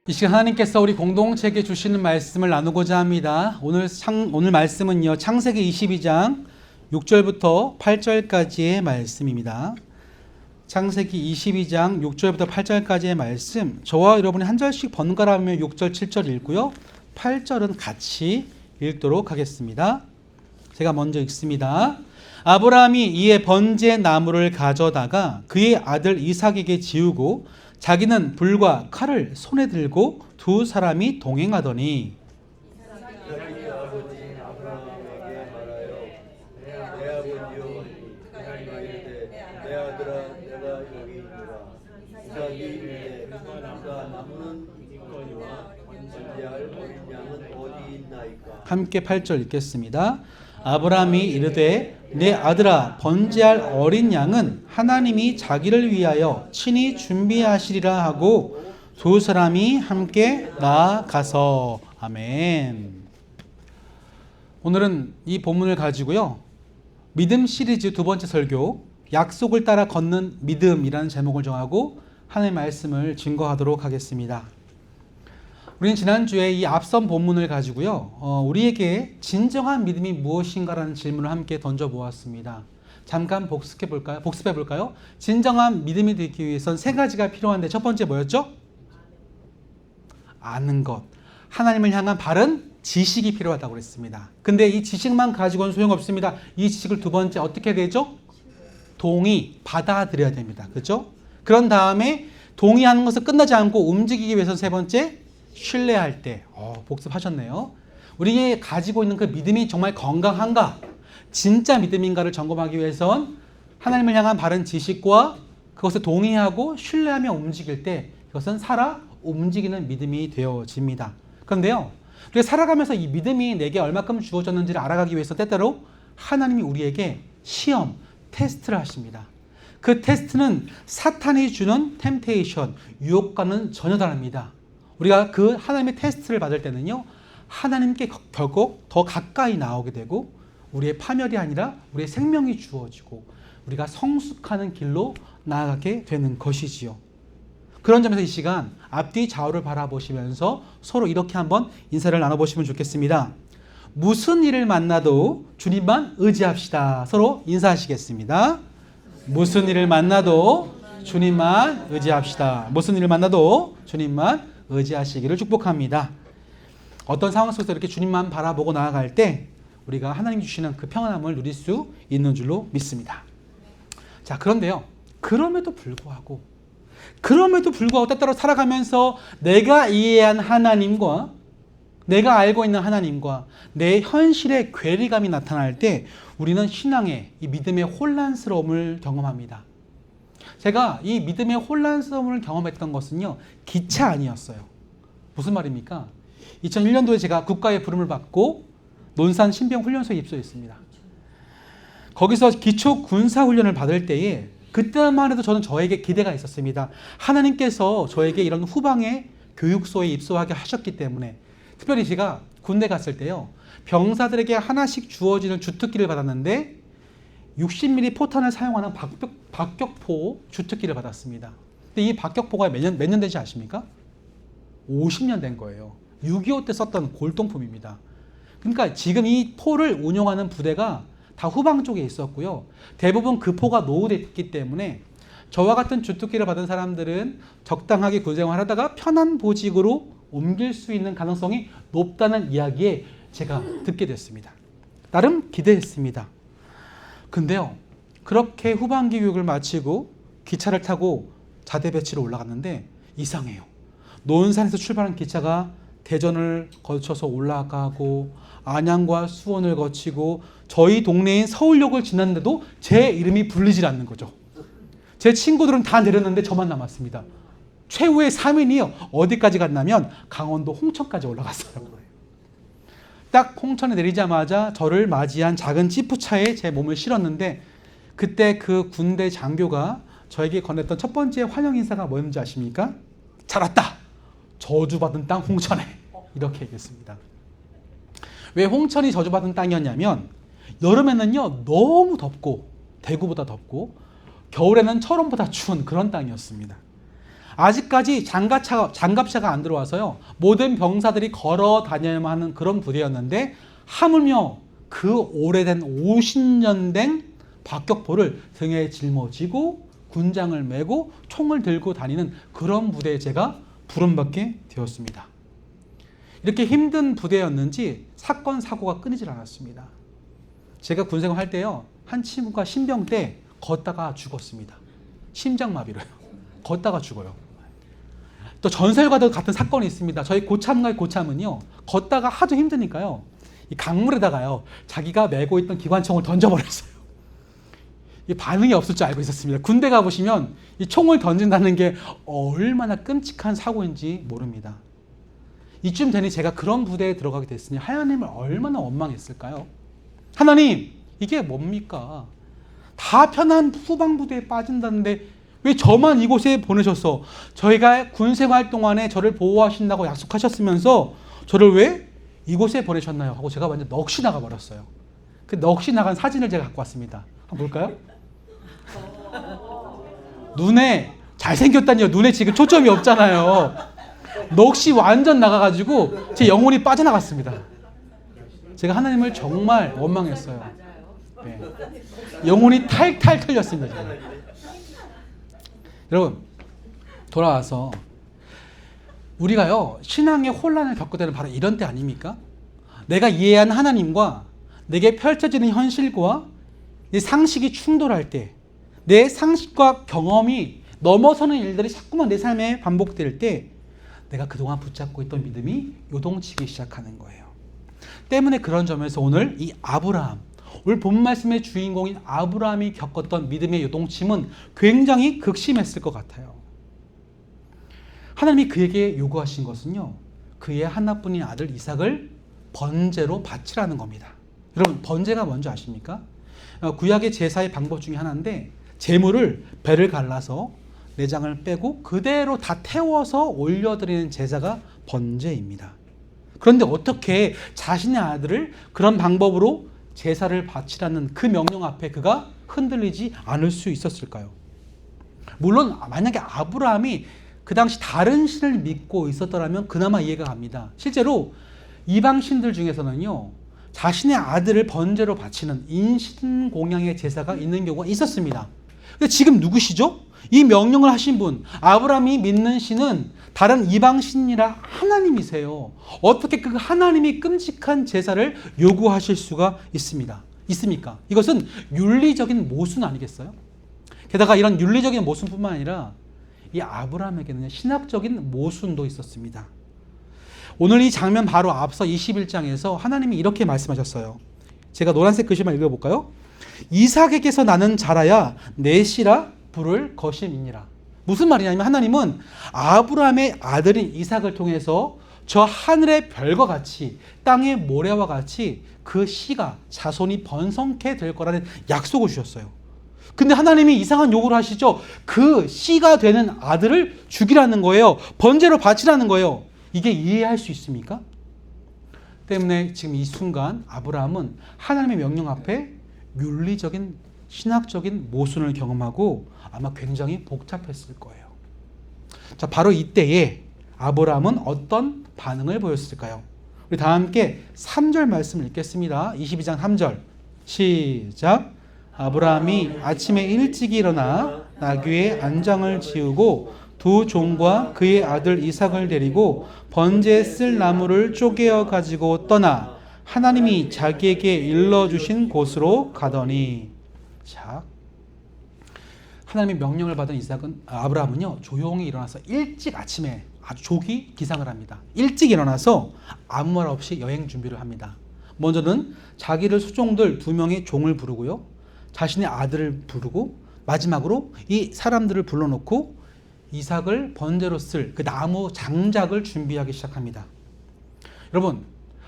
이 시간 하나님께서 우리 공동체에게 주시는 말씀을 나누고자 합니다. 오늘 말씀은요, 창세기 22장 6절부터 8절까지의 말씀입니다. 창세기 22장 6절부터 8절까지의 말씀, 저와 여러분이 한 절씩 번갈아 가며 6절, 7절 읽고요, 8절은 같이 읽도록 하겠습니다. 제가 먼저 읽습니다. 아브라함이 이에 번제 나무를 가져다가 그의 아들 이삭에게 지우고 자기는 불과 칼을 손에 들고 두 사람이 동행하더니 자기 아버지 아브라함에게 말하여 내 아버지여. 그가 이르되 내 아들아 내가 여기 있노라. 이삭이 이르되 그가 나무는 있거니와 번제할 어린 양은 어디 있나이까. 함께 8절 읽겠습니다. 아브라함이 이르되 내 아들아 번제할 어린 양은 하나님이 자기를 위하여 친히 준비하시리라 하고 두 사람이 함께 나아가서. 아멘. 오늘은 이 본문을 가지고요, 믿음 시리즈 두 번째 설교, 약속을 따라 걷는 믿음이라는 제목을 정하고 하나님의 말씀을 증거하도록 하겠습니다. 우리는 지난주에 이 앞선 본문을 가지고요, 우리에게 진정한 믿음이 무엇인가라는 질문을 함께 던져보았습니다. 잠깐 복습해 볼까요? 진정한 믿음이 되기 위해선 세 가지가 필요한데, 첫 번째 뭐였죠? 아는 것. 하나님을 향한 바른 지식이 필요하다고 그랬습니다. 근데 이 지식만 가지고는 소용없습니다. 이 지식을 두 번째 어떻게 되죠? 받아들여야 됩니다. 그렇죠? 그런 다음에 동의하는 것을 끝나지 않고 움직이기 위해서 세 번째, 신뢰할 때. 복습하셨네요. 우리 가지고 있는 그 믿음이 정말 건강한가, 진짜 믿음인가를 점검하기 위해선 하나님을 향한 바른 지식과 그것을 동의하고 신뢰하며 움직일 때 그것은 살아 움직이는 믿음이 되어집니다. 그런데요, 우리가 살아가면서 이 믿음이 내게 얼마큼 주어졌는지를 알아가기 위해서 때때로 하나님이 우리에게 시험, 테스트를 하십니다. 그 테스트는 사탄이 주는 템테이션, 유혹과는 전혀 다릅니다. 우리가 그 하나님의 테스트를 받을 때는요, 하나님께 결국 더 가까이 나오게 되고 우리의 파멸이 아니라 우리의 생명이 주어지고 우리가 성숙하는 길로 나아가게 되는 것이지요. 그런 점에서 이 시간 앞뒤 좌우를 바라보시면서 서로 이렇게 한번 인사를 나눠보시면 좋겠습니다. 무슨 일을 만나도 주님만 의지합시다. 서로 인사하시겠습니다. 무슨 일을 만나도 주님만 의지합시다. 무슨 일을 만나도 주님만 의지하시기를 축복합니다. 어떤 상황 속에서 이렇게 주님만 바라보고 나아갈 때 우리가 하나님 주시는 그 평안함을 누릴 수 있는 줄로 믿습니다. 자, 그런데요, 그럼에도 불구하고 때때로 살아가면서 내가 이해한 하나님과 내가 알고 있는 하나님과 내 현실의 괴리감이 나타날 때 우리는 신앙의 이 믿음의 혼란스러움을 경험합니다. 제가 이 믿음의 혼란스러움을 경험했던 것은요, 기차 아니었어요. 무슨 말입니까? 2001년도에 제가 국가의 부름을 받고 논산 신병훈련소에 입소했습니다. 거기서 기초 군사훈련을 받을 때에 그때만 해도 저는 저에게 기대가 있었습니다. 하나님께서 저에게 이런 후방의 교육소에 입소하게 하셨기 때문에. 특별히 제가 군대 갔을 때요, 병사들에게 하나씩 주어지는 주특기를 받았는데 60mm 포탄을 사용하는 박격포 주특기를 받았습니다. 근데 이 박격포가 몇 년 된지 아십니까? 50년 된 거예요. 6.25 때 썼던 골동품입니다. 그러니까 지금 이 포를 운용하는 부대가 다 후방 쪽에 있었고요. 대부분 그 포가 노후됐기 때문에 저와 같은 주특기를 받은 사람들은 적당하게 군생활을 하다가 편한 보직으로 옮길 수 있는 가능성이 높다는 이야기에 제가 듣게 됐습니다. 나름 기대했습니다. 근데요, 그렇게 후반기 교육을 마치고 기차를 타고 자대 배치로 올라갔는데 이상해요. 논산에서 출발한 기차가 대전을 거쳐서 올라가고 안양과 수원을 거치고 저희 동네인 서울역을 지났는데도 제 이름이 불리질 않는 거죠. 제 친구들은 다 내렸는데 저만 남았습니다. 최후의 3인이요. 어디까지 갔냐면 강원도 홍천까지 올라갔어요. 딱 홍천에 내리자마자 저를 맞이한 작은 지프차에 제 몸을 실었는데 그때 그 군대 장교가 저에게 건넸던 첫 번째 환영 인사가 뭐였는지 아십니까? 잘 왔다. 저주받은 땅 홍천에. 이렇게 얘기했습니다. 왜 홍천이 저주받은 땅이었냐면 여름에는요 너무 덥고 대구보다 덥고 겨울에는 철원보다 추운 그런 땅이었습니다. 아직까지 장갑차가 안 들어와서요. 모든 병사들이 걸어 다녀야만 하는 그런 부대였는데 하물며 그 오래된 50년 된 박격포를 등에 짊어지고 군장을 메고 총을 들고 다니는 그런 부대에 제가 부름받게 되었습니다. 이렇게 힘든 부대였는지 사건 사고가 끊이질 않았습니다. 제가 군생활 할 때요. 한 친구가 신병 때 걷다가 죽었습니다. 심장마비로요. 걷다가 죽어요. 또 전설과도 같은 사건이 있습니다. 저희 고참과의 고참은요. 걷다가 하도 힘드니까요. 이 강물에다가요. 자기가 메고 있던 기관총을 던져버렸어요. 이 반응이 없을 줄 알고 있었습니다. 군대 가보시면 이 총을 던진다는 게 얼마나 끔찍한 사고인지 모릅니다. 이쯤 되니 제가 그런 부대에 들어가게 됐으니 하나님을 얼마나 원망했을까요? 하나님, 이게 뭡니까? 다 편한 후방부대에 빠진다는데 왜 저만 이곳에 보내셨어? 저희가 군생활 동안에 저를 보호하신다고 약속하셨으면서 저를 왜 이곳에 보내셨나요? 하고 제가 완전 넋이 나가버렸어요. 그 넋이 나간 사진을 제가 갖고 왔습니다. 한번 볼까요? 눈에 잘생겼다니요. 눈에 지금 초점이 없잖아요. 넋이 완전 나가가지고 제 영혼이 빠져나갔습니다. 제가 하나님을 정말 원망했어요. 네. 영혼이 탈탈 털렸습니다. 제가. 여러분 돌아와서 우리가요 신앙의 혼란을 겪을 때는 바로 이런 때 아닙니까? 내가 이해한 하나님과 내게 펼쳐지는 현실과 내 상식이 충돌할 때, 내 상식과 경험이 넘어서는 일들이 자꾸만 내 삶에 반복될 때 내가 그동안 붙잡고 있던 믿음이 요동치기 시작하는 거예요. 때문에 그런 점에서 오늘 이 아브라함, 오늘 본 말씀의 주인공인 아브라함이 겪었던 믿음의 요동침은 굉장히 극심했을 것 같아요. 하나님이 그에게 요구하신 것은요, 그의 하나뿐인 아들 이삭을 번제로 바치라는 겁니다. 여러분, 번제가 뭔지 아십니까? 구약의 제사의 방법 중에 하나인데, 제물을 배를 갈라서 내장을 빼고 그대로 다 태워서 올려드리는 제사가 번제입니다. 그런데 어떻게 자신의 아들을 그런 방법으로 제사를 바치라는 그 명령 앞에 그가 흔들리지 않을 수 있었을까요? 물론 만약에 아브라함이 그 당시 다른 신을 믿고 있었더라면 그나마 이해가 갑니다. 실제로 이방신들 중에서는요, 자신의 아들을 번제로 바치는 인신공양의 제사가 있는 경우가 있었습니다. 근데 지금 누구시죠? 이 명령을 하신 분, 아브라함이 믿는 신은 다른 이방신이라 하나님이세요. 어떻게 그 하나님이 끔찍한 제사를 요구하실 수가 있습니까? 이것은 윤리적인 모순 아니겠어요? 게다가 이런 윤리적인 모순뿐만 아니라 이 아브라함에게는 신학적인 모순도 있었습니다. 오늘 이 장면 바로 앞서 21장에서 하나님이 이렇게 말씀하셨어요. 제가 노란색 글씨만 읽어볼까요? 이삭에게서 나는 자라야 내 씨라 부를 것임이니라. 무슨 말이냐면 하나님은 아브라함의 아들인 이삭을 통해서 저 하늘의 별과 같이 땅의 모래와 같이 그 씨가 자손이 번성케 될 거라는 약속을 주셨어요. 근데 하나님이 이상한 요구를 하시죠. 그 씨가 되는 아들을 죽이라는 거예요. 번제로 바치라는 거예요. 이게 이해할 수 있습니까? 때문에 지금 이 순간 아브라함은 하나님의 명령 앞에 윤리적인 신학적인 모순을 경험하고 아마 굉장히 복잡했을 거예요. 자, 바로 이때에 아브라함은 어떤 반응을 보였을까요? 우리 다 함께 3절 말씀을 읽겠습니다. 22장 3절 시작. 아브라함이 아침에 일찍 일어나 나귀의 안장을 지우고 두 종과 그의 아들 이삭을 데리고 번제에 쓸 나무를 쪼개어 가지고 떠나 하나님이 자기에게 일러주신 곳으로 가더니. 자, 하나님의 명령을 받은 아브라함은요, 조용히 일어나서 일찍 아침에 아주 조기 기상을 합니다. 일찍 일어나서 아무 말 없이 여행 준비를 합니다. 먼저는 자기를 수종들 2명의 종을 부르고요, 자신의 아들을 부르고 마지막으로 이 사람들을 불러놓고 이삭을 번제로 쓸 그 나무 장작을 준비하기 시작합니다. 여러분,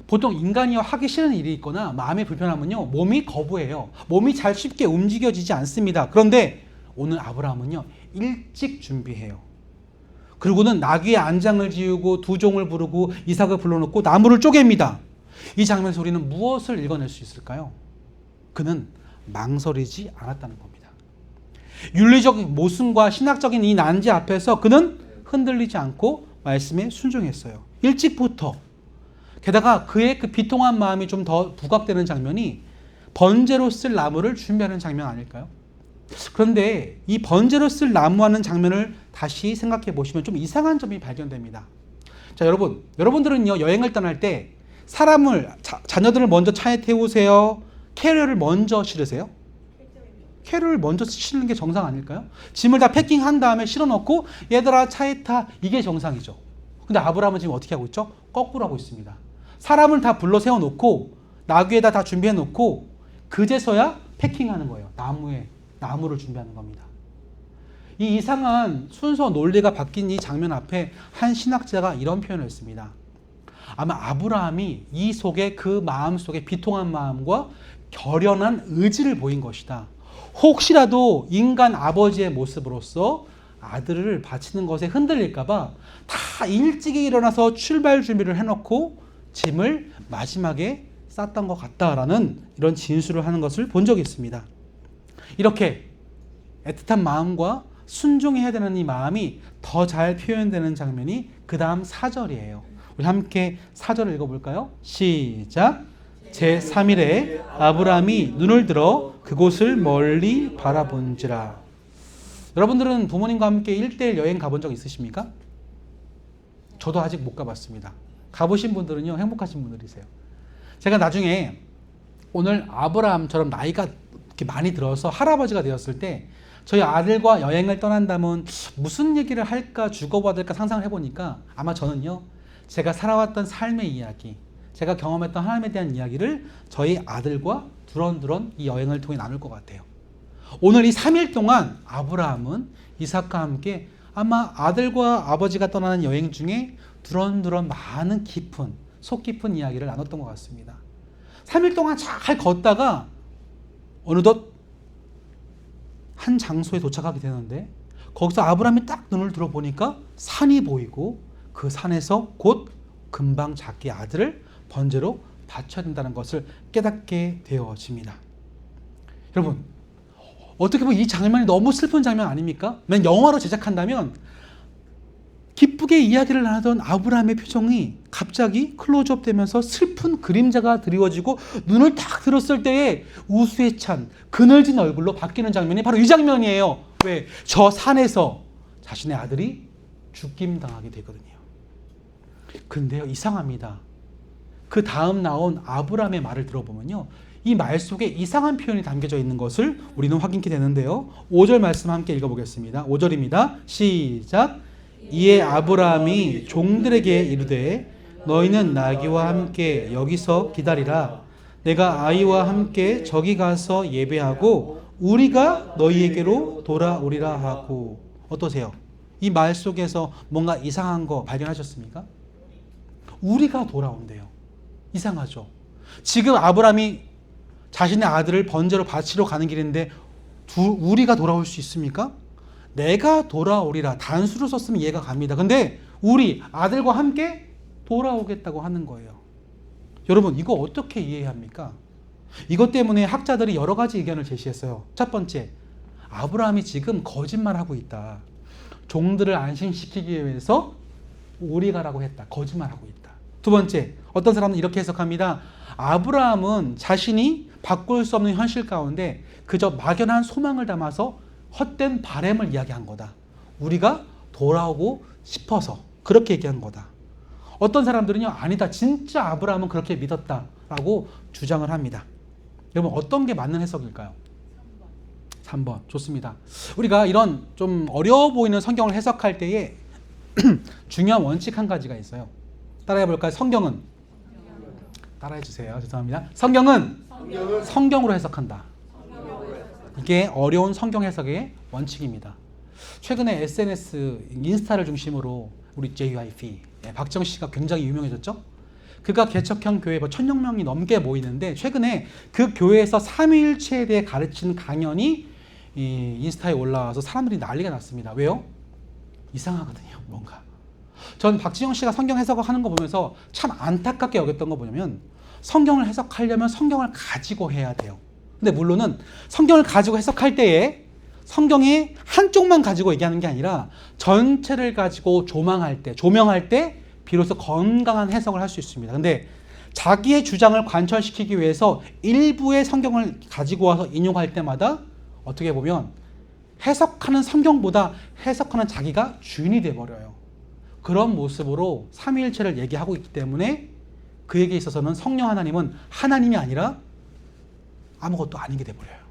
보통 인간이 하기 싫은 일이 있거나 마음의 불편함은요, 몸이 거부해요. 몸이 잘 쉽게 움직여지지 않습니다. 그런데 오늘 아브라함은요, 일찍 준비해요. 그리고는 나귀의 안장을 지우고 두 종을 부르고 이삭을 불러놓고 나무를 쪼갭니다. 이 장면에서 우리는 무엇을 읽어낼 수 있을까요? 그는 망설이지 않았다는 겁니다. 윤리적 모순과 신학적인 이 난제 앞에서 그는 흔들리지 않고 말씀에 순종했어요. 일찍부터. 게다가 그의 그 비통한 마음이 좀 더 부각되는 장면이 번제로 쓸 나무를 준비하는 장면 아닐까요? 그런데 이 번제로 쓸 나무하는 장면을 다시 생각해 보시면 좀 이상한 점이 발견됩니다. 자, 여러분들은요, 여행을 떠날 때 자녀들을 먼저 차에 태우세요? 캐리어를 먼저 실으세요? 캐리어를 먼저 실는 게 정상 아닐까요? 짐을 다 패킹한 다음에 실어놓고 얘들아 차에 타, 이게 정상이죠. 근데 아브라함은 지금 어떻게 하고 있죠? 거꾸로 하고 있습니다. 사람을 다 불러 세워놓고 나귀에다 다 준비해놓고 그제서야 패킹하는 거예요. 나무를 준비하는 겁니다. 이 이상한 순서 논리가 바뀐 이 장면 앞에 한 신학자가 이런 표현을 했습니다. 아마 아브라함이 이 속에 그 마음 속에 비통한 마음과 결연한 의지를 보인 것이다. 혹시라도 인간 아버지의 모습으로서 아들을 바치는 것에 흔들릴까봐 다 일찍이 일어나서 출발 준비를 해놓고 짐을 마지막에 쌌던 것 같다라는 이런 진술을 하는 것을 본 적이 있습니다. 이렇게 애틋한 마음과 순종해야 되는 이 마음이 더 잘 표현되는 장면이 그 다음 4절이에요. 우리 함께 4절을 읽어볼까요? 시작! 제3일에 아브라함이 눈을 들어 그곳을 멀리 바라본지라. 여러분들은 부모님과 함께 1대1 여행 가본 적 있으십니까? 저도 아직 못 가봤습니다. 가보신 분들은요, 행복하신 분들이세요. 제가 나중에 오늘 아브라함처럼 나이가 이렇게 많이 들어서 할아버지가 되었을 때 저희 아들과 여행을 떠난다면 무슨 얘기를 할까 주고받을까 상상을 해보니까 아마 저는요, 제가 살아왔던 삶의 이야기, 제가 경험했던 하나님에 대한 이야기를 저희 아들과 두런두런 이 여행을 통해 나눌 것 같아요. 오늘 이 3일 동안 아브라함은 이삭과 함께 아마 아들과 아버지가 떠나는 여행 중에 두런두런 많은 속 깊은 이야기를 나눴던 것 같습니다. 3일 동안 잘 걷다가 어느덧 한 장소에 도착하게 되는데 거기서 아브라함이 딱 눈을 들어보니까 산이 보이고 그 산에서 곧 금방 자기 아들을 번제로 바쳐야 된다는 것을 깨닫게 되어집니다. 여러분, 어떻게 보면 이 장면이 너무 슬픈 장면 아닙니까? 만약 영화로 제작한다면 기쁘게 이야기를 나누던 아브라함의 표정이 갑자기 클로즈업 되면서 슬픈 그림자가 드리워지고 눈을 딱 들었을 때에 우수에 찬 그늘진 얼굴로 바뀌는 장면이 바로 이 장면이에요. 왜? 저 산에서 자신의 아들이 죽임 당하게 되거든요. 근데요, 이상합니다. 그 다음 나온 아브라함의 말을 들어보면요, 이 말 속에 이상한 표현이 담겨져 있는 것을 우리는 확인케 되는데요. 5절 말씀 함께 읽어보겠습니다. 5절입니다. 시작! 이에 아브라함이 종들에게 이르되 너희는 나귀와 함께 여기서 기다리라. 내가 아이와 함께 저기 가서 예배하고 우리가 너희에게로 돌아오리라 하고. 어떠세요? 이 말 속에서 뭔가 이상한 거 발견하셨습니까? 우리가 돌아온대요. 이상하죠? 지금 아브라함이 자신의 아들을 번제로 바치러 가는 길인데 우리가 돌아올 수 있습니까? 내가 돌아오리라. 단수로 썼으면 이해가 갑니다. 근데 우리 아들과 함께 돌아오겠다고 하는 거예요. 여러분, 이거 어떻게 이해해야 합니까? 이것 때문에 학자들이 여러 가지 의견을 제시했어요. 첫 번째, 아브라함이 지금 거짓말하고 있다. 종들을 안심시키기 위해서 우리 가라고 했다. 거짓말하고 있다. 두 번째, 어떤 사람은 이렇게 해석합니다. 아브라함은 자신이 바꿀 수 없는 현실 가운데 그저 막연한 소망을 담아서 헛된 바램을 이야기한 거다. 우리가 돌아오고 싶어서 그렇게 얘기한 거다. 어떤 사람들은요, 아니다, 진짜 아브라함은 그렇게 믿었다라고 주장을 합니다. 여러분, 어떤 게 맞는 해석일까요? 3번. 좋습니다. 우리가 이런 좀 어려워 보이는 성경을 해석할 때에 중요한 원칙 한 가지가 있어요. 따라해 볼까요? 성경은? 따라해 주세요. 죄송합니다. 성경은 성경으로 해석한다. 이게 어려운 성경 해석의 원칙입니다. 최근에 SNS, 인스타를 중심으로 우리 JYP, 박정 씨가 굉장히 유명해졌죠? 그가 개척한 교회 1,000명 넘게 모이는데 최근에 그 교회에서 삼위일체에 대해 가르치는 강연이 이 인스타에 올라와서 사람들이 난리가 났습니다. 왜요? 이상하거든요, 뭔가. 전 박지영 씨가 성경 해석을 하는 거 보면서 참 안타깝게 여겼던 거 뭐냐면 성경을 해석하려면 성경을 가지고 해야 돼요. 근데 물론은 성경을 가지고 해석할 때에 성경의 한쪽만 가지고 얘기하는 게 아니라 전체를 가지고 조명할 때 비로소 건강한 해석을 할 수 있습니다. 근데 자기의 주장을 관철시키기 위해서 일부의 성경을 가지고 와서 인용할 때마다 어떻게 보면 해석하는 성경보다 해석하는 자기가 주인이 돼버려요. 그런 모습으로 삼위일체를 얘기하고 있기 때문에 그에게 있어서는 성령 하나님은 하나님이 아니라 아무것도 아닌 게 돼버려요.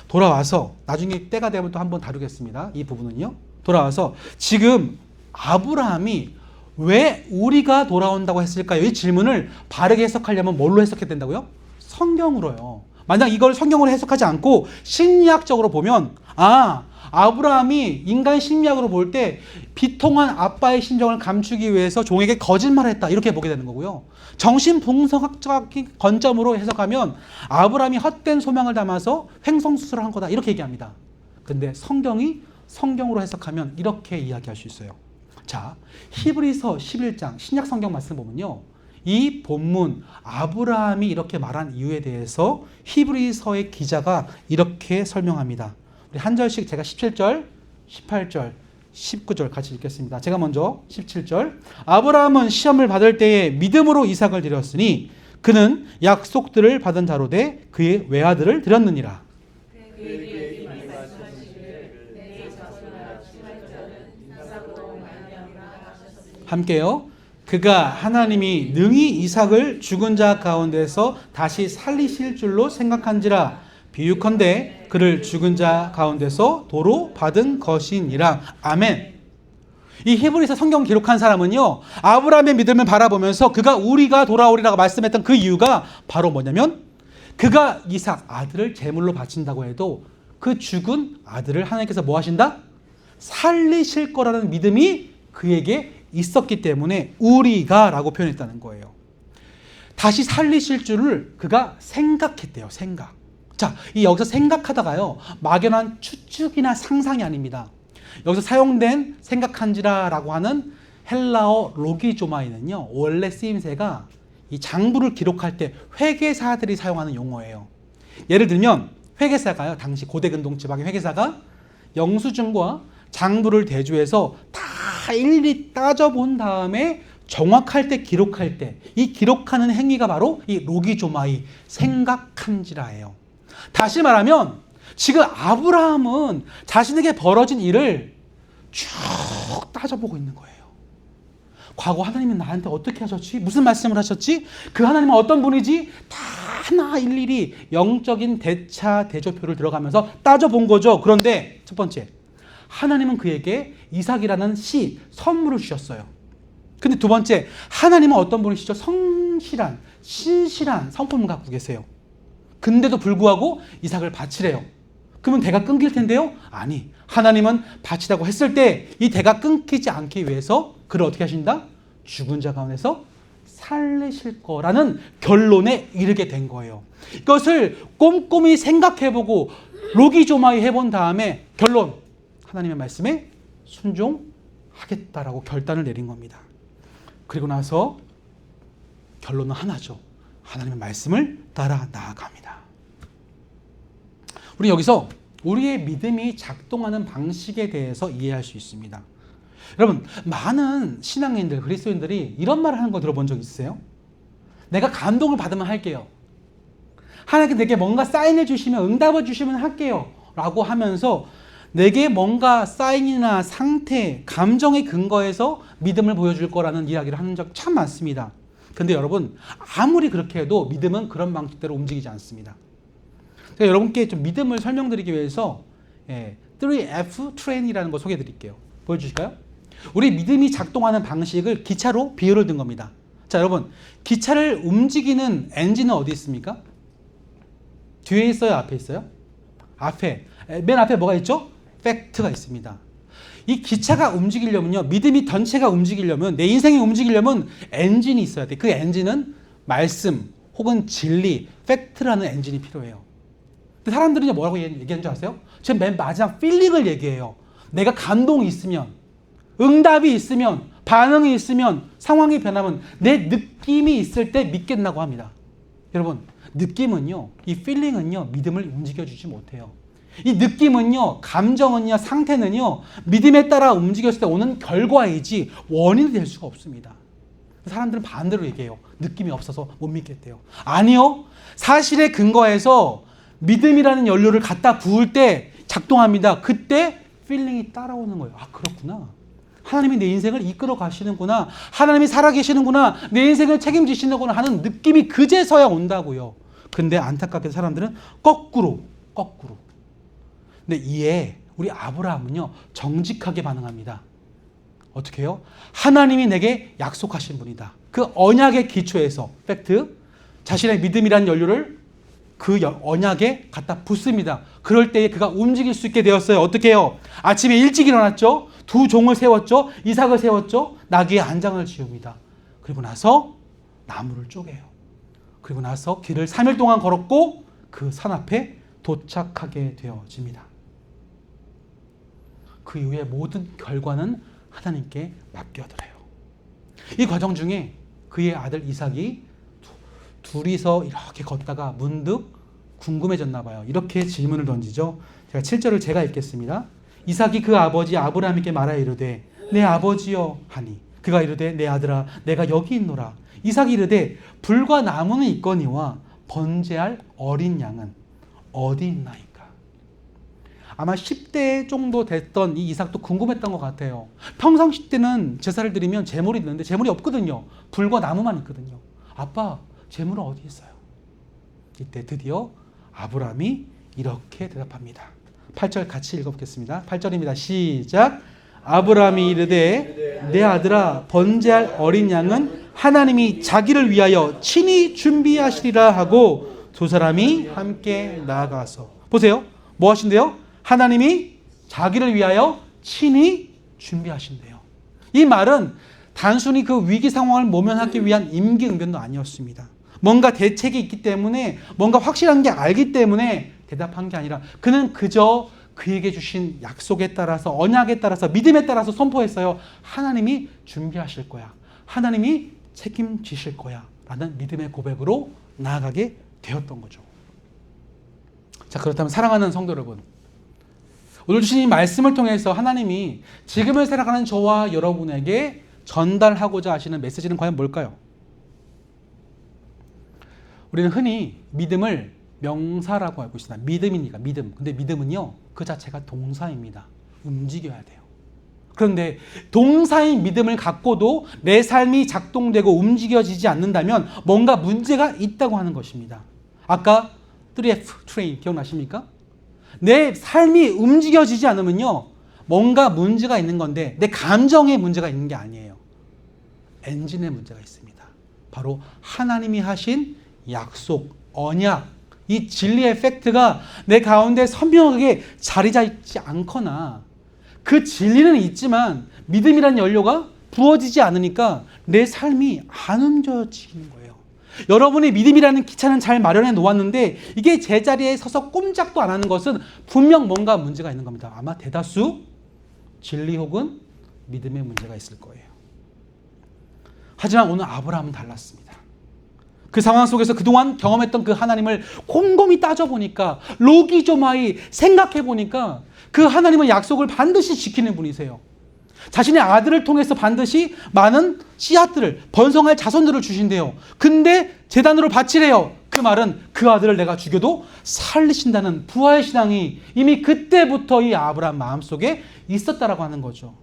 돌아와서 나중에 때가 되면 또 한번 다루겠습니다. 이 부분은요. 돌아와서 지금 아브라함이 왜 우리가 돌아온다고 했을까요? 이 질문을 바르게 해석하려면 뭘로 해석해야 된다고요? 성경으로요. 만약 이걸 성경으로 해석하지 않고 심리학적으로 보면 아브라함이 인간 심리학으로 볼 때 비통한 아빠의 심정을 감추기 위해서 종에게 거짓말을 했다 이렇게 보게 되는 거고요. 정신분석학적인 관점으로 해석하면 아브라함이 헛된 소망을 담아서 횡성수술을 한 거다 이렇게 얘기합니다. 근데 성경이 성경으로 해석하면 이렇게 이야기할 수 있어요. 자, 히브리서 11장 신약 성경 말씀 보면요. 이 본문 아브라함이 이렇게 말한 이유에 대해서 히브리서의 기자가 이렇게 설명합니다. 우리 한 절씩 제가 17절, 18절, 19절 같이 읽겠습니다. 제가 먼저 17절. 아브라함은 시험을 받을 때에 믿음으로 이삭을 드렸으니 그는 약속들을 받은 자로 돼 그의 외아들을 드렸느니라. 함께요. 그가 하나님이 능히 이삭을 죽은 자 가운데서 다시 살리실 줄로 생각한지라. 비유컨대 그를 죽은 자 가운데서 도로 받은 것이니라. 아멘. 이 히브리서 성경 기록한 사람은요, 아브라함의 믿음을 바라보면서 그가 우리가 돌아오리라고 말씀했던 그 이유가 바로 뭐냐면 그가 이삭 아들을 제물로 바친다고 해도 그 죽은 아들을 하나님께서 뭐 하신다? 살리실 거라는 믿음이 그에게 있었기 때문에 우리가 라고 표현했다는 거예요. 다시 살리실 줄을 그가 생각했대요. 생각. 자, 이 여기서 생각하다가요, 막연한 추측이나 상상이 아닙니다. 여기서 사용된 생각한지라라고 하는 헬라어 로기조마이는요, 원래 쓰임새가 이 장부를 기록할 때 회계사들이 사용하는 용어예요. 예를 들면 회계사가요, 당시 고대 근동 지방의 회계사가 영수증과 장부를 대조해서 다 일일이 따져본 다음에 정확할 때 기록할 때 이 기록하는 행위가 바로 이 로기조마이 생각한지라예요. 다시 말하면 지금 아브라함은 자신에게 벌어진 일을 쭉 따져보고 있는 거예요. 과거 하나님은 나한테 어떻게 하셨지? 무슨 말씀을 하셨지? 그 하나님은 어떤 분이지? 다 하나 일일이 영적인 대차 대조표를 들어가면서 따져본 거죠. 그런데 첫 번째, 하나님은 그에게 이삭이라는 선물을 주셨어요. 근데 두 번째, 하나님은 어떤 분이시죠? 성실한, 신실한 성품을 갖고 계세요. 근데도 불구하고 이삭을 바치래요. 그러면 대가 끊길 텐데요? 아니, 하나님은 바치라고 했을 때 이 대가 끊기지 않기 위해서 그를 어떻게 하신다? 죽은 자 가운데서 살리실 거라는 결론에 이르게 된 거예요. 이것을 꼼꼼히 생각해보고 로기조마이 해본 다음에 결론, 하나님의 말씀에 순종하겠다라고 결단을 내린 겁니다. 그리고 나서 결론은 하나죠. 하나님의 말씀을 따라 나아갑니다. 우리 여기서 우리의 믿음이 작동하는 방식에 대해서 이해할 수 있습니다. 여러분, 많은 신앙인들, 그리스도인들이 이런 말을 하는 거 들어본 적 있으세요? 내가 감동을 받으면 할게요. 하나님께 내게 뭔가 사인해 주시면, 응답을 주시면 할게요 라고 하면서 내게 뭔가 사인이나 상태, 감정의 근거에서 믿음을 보여줄 거라는 이야기를 하는 적 참 많습니다. 근데 여러분, 아무리 그렇게 해도 믿음은 그런 방식대로 움직이지 않습니다. 제가 여러분께 좀 믿음을 설명드리기 위해서 3F 트레인이라는 거 소개해 드릴게요. 보여주실까요? 우리 믿음이 작동하는 방식을 기차로 비유를 든 겁니다. 자, 여러분, 기차를 움직이는 엔진은 어디 있습니까? 뒤에 있어요? 앞에 있어요? 앞에. 맨 앞에 뭐가 있죠? 팩트가 있습니다. 이 기차가 움직이려면요, 믿음이 전체가 움직이려면, 내 인생이 움직이려면 엔진이 있어야 돼. 그 엔진은 말씀 혹은 진리, 팩트라는 엔진이 필요해요. 근데 사람들은 뭐라고 얘기하는 줄 아세요? 지금 맨 마지막 필링을 얘기해요. 내가 감동이 있으면, 응답이 있으면, 반응이 있으면, 상황이 변하면 내 느낌이 있을 때 믿겠다고 합니다. 여러분, 느낌은요, 이 필링은요, 믿음을 움직여주지 못해요. 이 느낌은요, 감정은요, 상태는요, 믿음에 따라 움직였을 때 오는 결과이지 원인이 될 수가 없습니다. 사람들은 반대로 얘기해요. 느낌이 없어서 못 믿겠대요. 아니요. 사실에 근거해서 믿음이라는 연료를 갖다 부을 때 작동합니다. 그때 필링이 따라오는 거예요. 아, 그렇구나. 하나님이 내 인생을 이끌어 가시는구나. 하나님이 살아계시는구나. 내 인생을 책임지시는구나 하는 느낌이 그제서야 온다고요. 근데 안타깝게 사람들은 거꾸로. 근데 이에 우리 아브라함은요, 정직하게 반응합니다. 어떻게 해요? 하나님이 내게 약속하신 분이다. 그 언약의 기초에서 팩트, 자신의 믿음이라는 연료를 그 언약에 갖다 붓습니다. 그럴 때에 그가 움직일 수 있게 되었어요. 어떻게 해요? 아침에 일찍 일어났죠. 두 종을 세웠죠. 이삭을 세웠죠. 나귀의 안장을 지웁니다. 그리고 나서 나무를 쪼개요. 그리고 나서 길을 3일 동안 걸었고 그 산 앞에 도착하게 되어집니다. 그 이후에 모든 결과는 하나님께 맡겨드려요. 이 과정 중에 그의 아들 이삭이 둘이서 이렇게 걷다가 문득 궁금해졌나 봐요. 이렇게 질문을 던지죠. 제가 7절을 제가 읽겠습니다. 이삭이 그 아버지 아브라함에게 말하여 이르되 내 아버지여 하니 그가 이르되 내 아들아 내가 여기 있노라. 이삭이 이르되 불과 나무는 있거니와 번제할 어린 양은 어디 있나이까. 아마 10대 정도 됐던 이 이삭도 궁금했던 것 같아요. 평상시 때는 제사를 드리면 제물이 있는데 제물이 없거든요. 불과 나무만 있거든요. 아빠, 제물은 어디 있어요? 이때 드디어 아브라함이 이렇게 대답합니다. 8절 같이 읽어보겠습니다. 8절입니다. 시작. 아브라함이 이르되 내 아들아 번제할 어린 양은 하나님이 자기를 위하여 친히 준비하시리라 하고 두 사람이 함께 나아가서 보세요. 뭐 하신대요? 하나님이 자기를 위하여 친히 준비하신대요. 이 말은 단순히 그 위기 상황을 모면하기 위한 임기응변도 아니었습니다. 뭔가 대책이 있기 때문에 뭔가 확실한 게 알기 때문에 대답한 게 아니라 그는 그저 그에게 주신 약속에 따라서 언약에 따라서 믿음에 따라서 선포했어요. 하나님이 준비하실 거야. 하나님이 책임지실 거야. 라는 믿음의 고백으로 나아가게 되었던 거죠. 자, 그렇다면 사랑하는 성도 여러분, 오늘 주신 이 말씀을 통해서 하나님이 지금을 살아가는 저와 여러분에게 전달하고자 하시는 메시지는 과연 뭘까요? 우리는 흔히 믿음을 명사라고 알고 있습니다. 믿음이니까 믿음. 근데 믿음은요, 그 자체가 동사입니다. 움직여야 돼요. 그런데 동사인 믿음을 갖고도 내 삶이 작동되고 움직여지지 않는다면 뭔가 문제가 있다고 하는 것입니다. 아까 3F 트레인 기억나십니까? 내 삶이 움직여지지 않으면요, 뭔가 문제가 있는 건데 내 감정에 문제가 있는 게 아니에요. 엔진에 문제가 있습니다. 바로 하나님이 하신 약속, 언약, 이 진리의 팩트가 내 가운데 선명하게 자리 잡지 않거나 그 진리는 있지만 믿음이라는 연료가 부어지지 않으니까 내 삶이 안 움직여지는 거예요. 여러분의 믿음이라는 기차는 잘 마련해 놓았는데 이게 제자리에 서서 꼼짝도 안 하는 것은 분명 뭔가 문제가 있는 겁니다. 아마 대다수 진리 혹은 믿음의 문제가 있을 거예요. 하지만 오늘 아브라함은 달랐습니다. 그 상황 속에서 그동안 경험했던 그 하나님을 곰곰이 따져보니까 로기조마이 생각해보니까 그 하나님은 약속을 반드시 지키는 분이세요. 자신의 아들을 통해서 반드시 많은 씨앗들을 번성할 자손들을 주신대요. 근데 제단으로 바치래요. 그 말은 그 아들을 내가 죽여도 살리신다는 부활 신앙이 이미 그때부터 이 아브라함 마음속에 있었다라고 하는 거죠.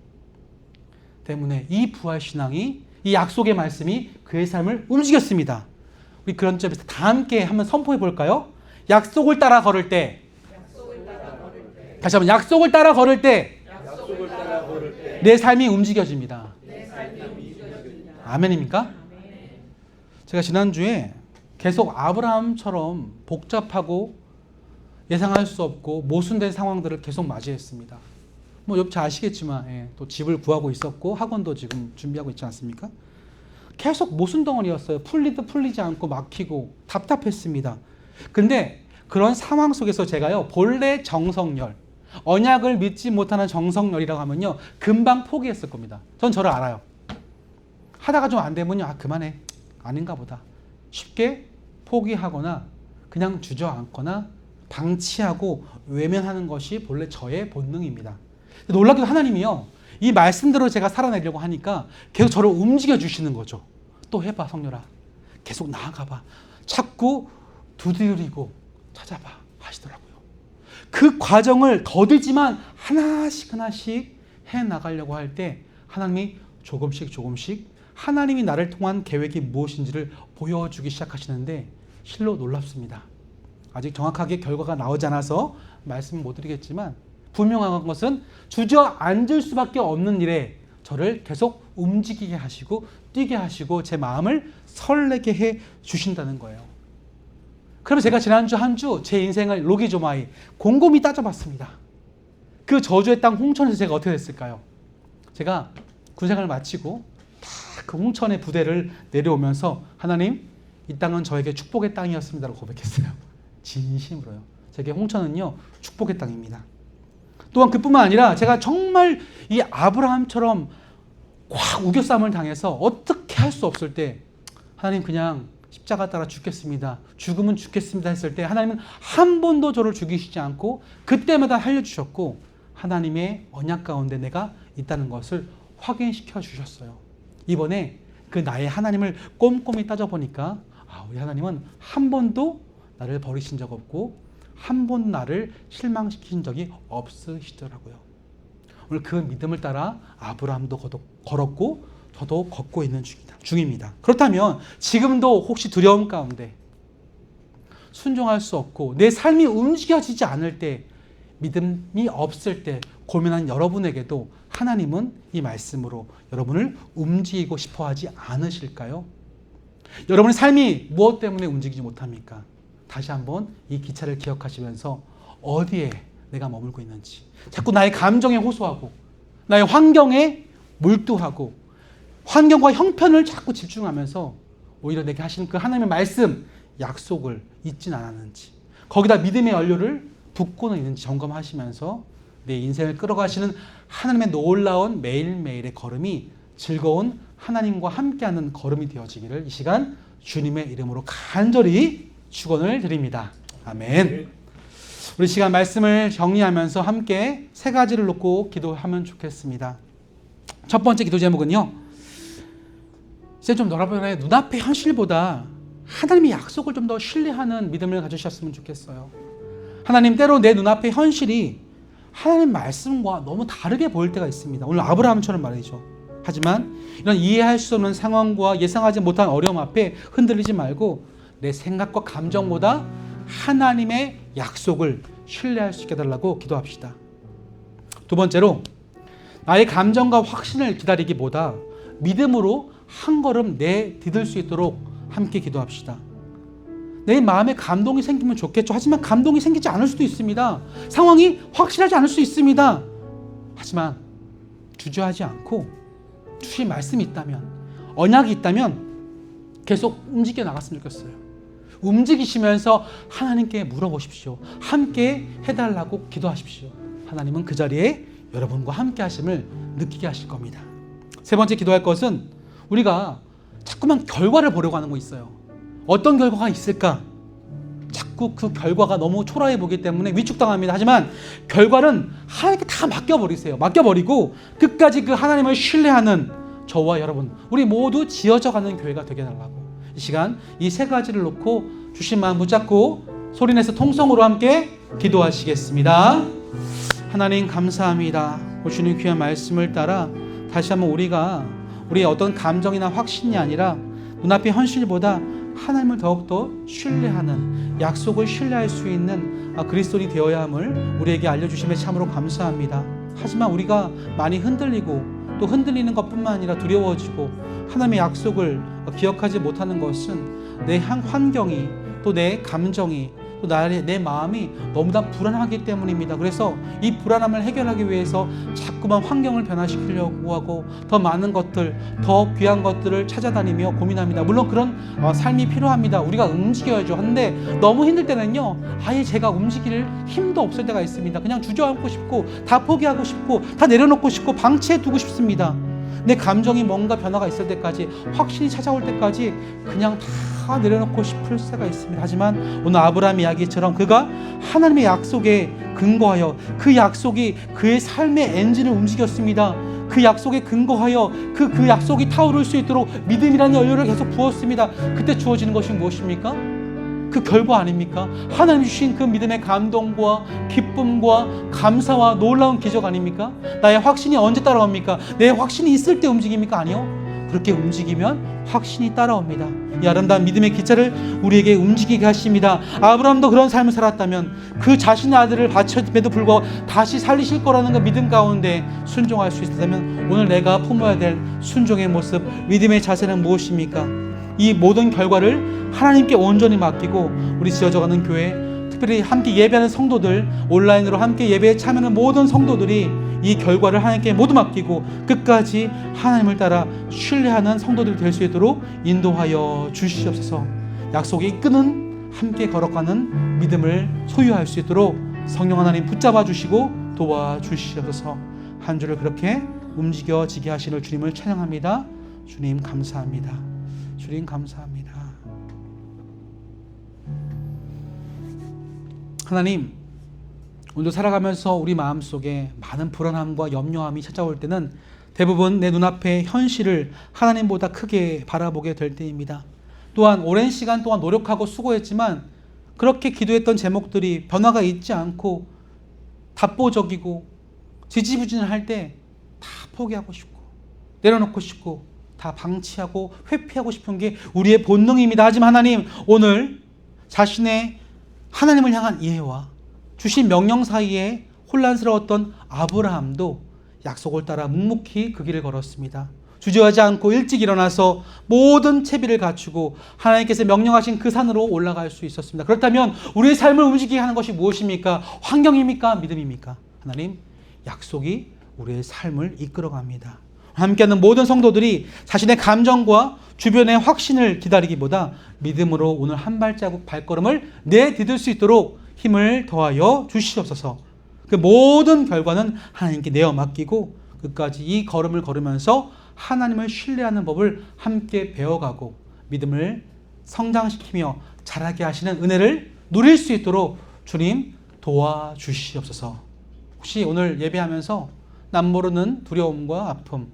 때문에 이 부활 신앙이 이 약속의 말씀이 그의 삶을 움직였습니다. 우리 그런 점에서 다 함께 한번 선포해 볼까요? 약속을 따라 걸을 때, 다시 한번 약속을 따라 걸을 때 내 삶이 움직여집니다. 아멘입니까? 제가 지난주에 계속 아브라함처럼 복잡하고 예상할 수 없고 모순된 상황들을 계속 맞이했습니다. 뭐 여러분 잘 아시겠지만 또 집을 구하고 있었고 학원도 지금 준비하고 있지 않습니까? 계속 모순 덩어리였어요. 풀리도 풀리지 않고 막히고 답답했습니다. 근데 그런 상황 속에서 제가요, 본래 정성열, 언약을 믿지 못하는 정성열이라고 하면요, 금방 포기했을 겁니다. 전 저를 알아요. 하다가 좀 안 되면요, 그만해. 아닌가 보다. 쉽게 포기하거나 그냥 주저앉거나 방치하고 외면하는 것이 본래 저의 본능입니다. 놀랍게도 하나님이요, 이 말씀대로 제가 살아내려고 하니까 계속 저를 움직여 주시는 거죠. 또 해봐 성렬아, 계속 나아가봐, 자꾸 두드리고 찾아봐 하시더라고요. 그 과정을 더디지만 하나씩 해나가려고 할 때 하나님이 조금씩 하나님이 나를 통한 계획이 무엇인지를 보여주기 시작하시는데 실로 놀랍습니다. 아직 정확하게 결과가 나오지 않아서 말씀 못 드리겠지만 분명한 것은 주저앉을 수밖에 없는 일에 저를 계속 움직이게 하시고 뛰게 하시고 제 마음을 설레게 해 주신다는 거예요. 그럼 제가 지난주 한 주 제 인생을 로기조마이 곰곰이 따져봤습니다. 그 저주의 땅 홍천에서 제가 어떻게 됐을까요? 제가 군생활을 마치고 딱 그 홍천의 부대를 내려오면서 하나님, 이 땅은 저에게 축복의 땅이었습니다라고 고백했어요. 진심으로요. 제게 홍천은요 축복의 땅입니다. 또한 그뿐만 아니라 제가 정말 이 아브라함처럼 꽉 우겨쌈을 당해서 어떻게 할 수 없을 때 하나님 그냥 십자가 따라 죽겠습니다, 죽으면 죽겠습니다 했을 때 하나님은 한 번도 저를 죽이시지 않고 그때마다 살려주셨고 하나님의 언약 가운데 내가 있다는 것을 확인시켜 주셨어요. 이번에 그 나의 하나님을 꼼꼼히 따져보니까 우리 하나님은 한 번도 나를 버리신 적 없고 한 번도 나를 실망시킨 적이 없으시더라고요. 오늘 그 믿음을 따라 아브라함도 걸었고 저도 걷고 있는 중입니다. 그렇다면 지금도 혹시 두려움 가운데 순종할 수 없고 내 삶이 움직여지지 않을 때, 믿음이 없을 때 고민하는 여러분에게도 하나님은 이 말씀으로 여러분을 움직이고 싶어 하지 않으실까요? 여러분의 삶이 무엇 때문에 움직이지 못합니까? 다시 한번 이 기차를 기억하시면서 어디에 내가 머물고 있는지, 자꾸 나의 감정에 호소하고 나의 환경에 몰두하고 환경과 형편을 자꾸 집중하면서 오히려 내게 하시는 그 하나님의 말씀, 약속을 잊진 않았는지, 거기다 믿음의 연료를 붓고는 있는지 점검하시면서 내 인생을 끌어가시는 하나님의 놀라운 매일매일의 걸음이 즐거운 하나님과 함께하는 걸음이 되어지기를 이 시간 주님의 이름으로 간절히 축원을 드립니다. 아멘. 우리 시간 말씀을 정리하면서 함께 세 가지를 놓고 기도하면 좋겠습니다. 첫 번째 기도 제목은요, 이제 좀 여러분의 눈앞의 현실보다 하나님의 약속을 좀 더 신뢰하는 믿음을 가지셨으면 좋겠어요. 하나님, 때로 내 눈앞의 현실이 하나님 말씀과 너무 다르게 보일 때가 있습니다. 오늘 아브라함처럼 말이죠. 하지만 이런 이해할 수 없는 상황과 예상하지 못한 어려움 앞에 흔들리지 말고 내 생각과 감정보다 하나님의 약속을 신뢰할 수 있게 해달라고 기도합시다. 두 번째로, 나의 감정과 확신을 기다리기보다 믿음으로 한 걸음 내디딜 수 있도록 함께 기도합시다. 내 마음에 감동이 생기면 좋겠죠. 하지만 감동이 생기지 않을 수도 있습니다. 상황이 확실하지 않을 수 있습니다. 하지만 주저하지 않고 주신 말씀이 있다면, 언약이 있다면 계속 움직여 나갔으면 좋겠어요. 움직이시면서 하나님께 물어보십시오. 함께 해달라고 기도하십시오. 하나님은 그 자리에 여러분과 함께 하심을 느끼게 하실 겁니다. 세 번째 기도할 것은, 우리가 자꾸만 결과를 보려고 하는 거 있어요. 어떤 결과가 있을까? 자꾸 그 결과가 너무 초라해 보기 때문에 위축당합니다. 하지만 결과는 하나님께 다 맡겨버리세요. 맡겨버리고 끝까지 그 하나님을 신뢰하는 저와 여러분, 우리 모두 지어져가는 교회가 되게 해달라고 이 시간 이 세 가지를 놓고 주신 마음 붙잡고 소리내서 통성으로 함께 기도하시겠습니다. 하나님 감사합니다. 주님 귀한 말씀을 따라 다시 한번 우리의 어떤 감정이나 확신이 아니라 눈앞의 현실보다 하나님을 더욱더 신뢰하는, 약속을 신뢰할 수 있는 그리스도인이 되어야 함을 우리에게 알려주심에 참으로 감사합니다. 하지만 우리가 많이 흔들리고 또 흔들리는 것뿐만 아니라 두려워지고 하나님의 약속을 기억하지 못하는 것은 내 환경이, 또 내 감정이, 또 내 마음이 너무나 불안하기 때문입니다. 그래서 이 불안함을 해결하기 위해서 자꾸만 환경을 변화시키려고 하고 더 많은 것들, 더 귀한 것들을 찾아다니며 고민합니다. 물론 그런 삶이 필요합니다. 우리가 움직여야죠. 한데 너무 힘들 때는요, 아예 제가 움직일 힘도 없을 때가 있습니다. 그냥 주저앉고 싶고 다 포기하고 싶고 다 내려놓고 싶고 방치해두고 싶습니다. 내 감정이 뭔가 변화가 있을 때까지, 확신이 찾아올 때까지 그냥 다 다 내려놓고 싶을 때가 있습니다. 하지만 오늘 아브라함 이야기처럼 그가 하나님의 약속에 근거하여 그 약속이 그의 삶의 엔진을 움직였습니다. 그 약속에 근거하여 그 약속이 타오를 수 있도록 믿음이라는 연료를 계속 부었습니다. 그때 주어지는 것이 무엇입니까? 그 결과 아닙니까? 하나님 주신 그 믿음의 감동과 기쁨과 감사와 놀라운 기적 아닙니까? 나의 확신이 언제 따라옵니까? 내 확신이 있을 때 움직입니까? 아니요. 그렇게 움직이면 확신이 따라옵니다. 이 아름다운 믿음의 기차를 우리에게 움직이게 하십니다. 아브라함도 그런 삶을 살았다면 그 자신의 아들을 바쳤음에도 불구하고 다시 살리실 거라는 그 믿음 가운데 순종할 수 있었다면 오늘 내가 품어야 될 순종의 모습, 믿음의 자세는 무엇입니까? 이 모든 결과를 하나님께 온전히 맡기고 우리 지어져가는 교회, 특별히 함께 예배하는 성도들, 온라인으로 함께 예배에 참여하는 모든 성도들이 이 결과를 하나님께 모두 맡기고 끝까지 하나님을 따라 신뢰하는 성도들이 될 수 있도록 인도하여 주시옵소서. 약속이 이끄는 함께 걸어가는 믿음을 소유할 수 있도록 성령 하나님 붙잡아 주시고 도와주시옵소서. 한 주를 그렇게 움직여지게 하시는 주님을 찬양합니다. 주님 감사합니다. 주님 감사합니다. 하나님, 오늘도 살아가면서 우리 마음속에 많은 불안함과 염려함이 찾아올 때는 대부분 내 눈앞의 현실을 하나님보다 크게 바라보게 될 때입니다. 또한 오랜 시간 동안 노력하고 수고했지만 그렇게 기도했던 제목들이 변화가 있지 않고 답보적이고 지지부진할 때 다 포기하고 싶고 내려놓고 싶고 다 방치하고 회피하고 싶은 게 우리의 본능입니다. 하지만 하나님, 오늘 자신의 하나님을 향한 이해와 주신 명령 사이에 혼란스러웠던 아브라함도 약속을 따라 묵묵히 그 길을 걸었습니다. 주저하지 않고 일찍 일어나서 모든 채비를 갖추고 하나님께서 명령하신 그 산으로 올라갈 수 있었습니다. 그렇다면 우리의 삶을 움직이게 하는 것이 무엇입니까? 환경입니까? 믿음입니까? 하나님, 약속이 우리의 삶을 이끌어갑니다. 함께하는 모든 성도들이 자신의 감정과 주변의 확신을 기다리기보다 믿음으로 오늘 한 발자국 발걸음을 내디딜 수 있도록 힘을 더하여 주시옵소서. 그 모든 결과는 하나님께 내어 맡기고 끝까지 이 걸음을 걸으면서 하나님을 신뢰하는 법을 함께 배워가고 믿음을 성장시키며 자라게 하시는 은혜를 누릴 수 있도록 주님 도와주시옵소서. 혹시 오늘 예배하면서 남모르는 두려움과 아픔,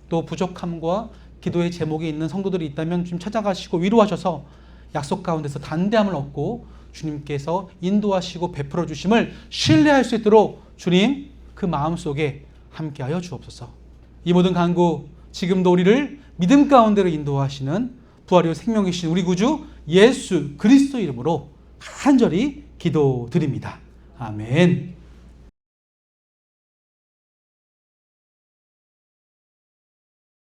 또 부족함과 기도의 제목이 있는 성도들이 있다면 좀 찾아가시고 위로하셔서 약속 가운데서 단대함을 얻고 주님께서 인도하시고 베풀어 주심을 신뢰할 수 있도록 주님 그 마음속에 함께하여 주옵소서. 이 모든 간구 지금도 우리를 믿음 가운데로 인도하시는 부활이요 생명이신 우리 구주 예수 그리스도 이름으로 간절히 기도드립니다. 아멘.